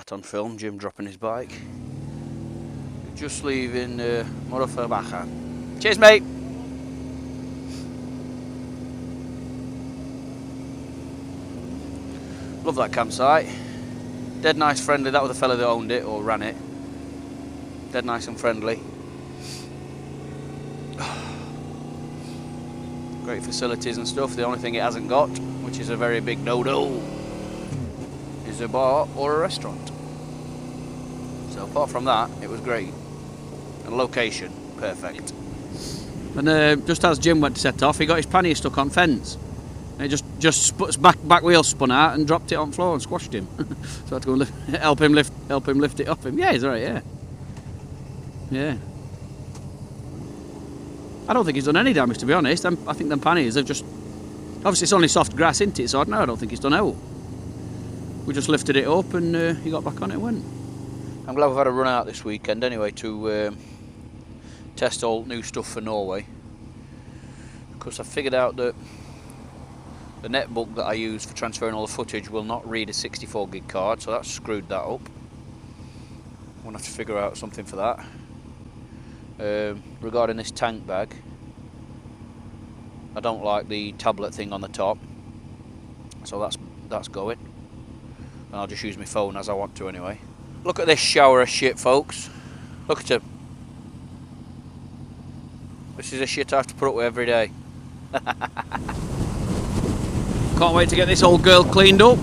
that on film, Jim dropping his bike. Just leaving Morofferbacher. Cheers, mate! Love that campsite. Dead nice, friendly. That was the fella that owned it or ran it. Dead nice and friendly. Great facilities and stuff. The only thing it hasn't got, which is a very big no-no, is a bar or a restaurant. So apart from that, it was great. And location, perfect. And just as Jim went to set off, he got his pannier stuck on fence. And it just back wheel spun out and dropped it on the floor and squashed him. So I had to go and help him lift it off him. Yeah, he's alright. Yeah. Yeah. I don't think he's done any damage, to be honest. I think them panniers have just... Obviously it's only soft grass, isn't it? So I don't think he's done out. We just lifted it up and he got back on it and went. I'm glad we've had a run out this weekend anyway to test all new stuff for Norway. Because I figured out that the netbook that I use for transferring all the footage will not read a 64 gig card, so that's screwed that up. I'm going to have to figure out something for that. Regarding this tank bag, I don't like the tablet thing on the top, so that's going, and I'll just use my phone as I want to anyway. Look at this shower of shit, folks. Look at it. This is a shit I have to put up with every day. Can't wait to get this old girl cleaned up.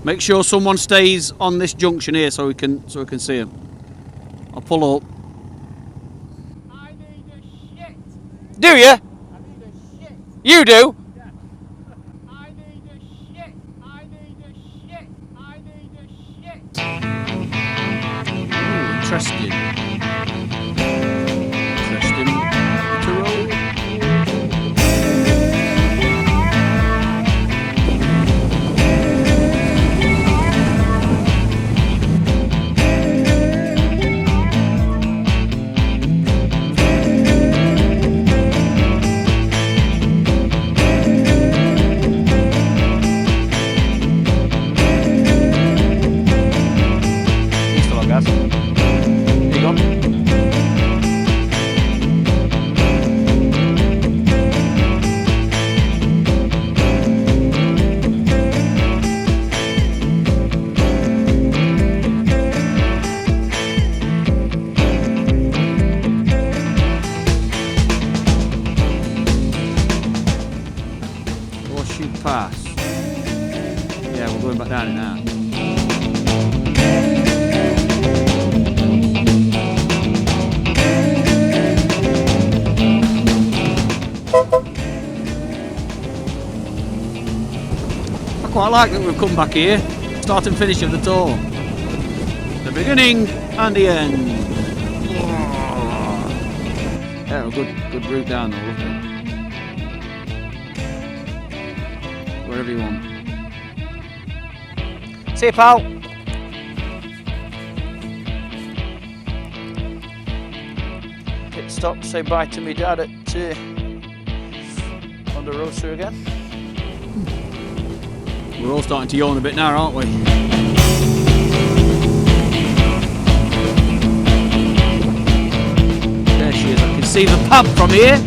Make sure someone stays on this junction here so we can see him. I'll pull up. I need a shit. Do you? I need a shit. You do? Yeah. I need a shit. I need a shit. I need a shit. Ooh, interesting. Interesting. To roll. Pass. Yeah, we're going back down it now. I quite like that we've come back here. Start and finish of the tour. The beginning and the end. Yeah, a good route down there, lovely. Wherever you want. See you, pal. Pit stop to say bye to me dad at on the roaster again. We're all starting to yawn a bit now, aren't we? There she is. I can see the pub from here.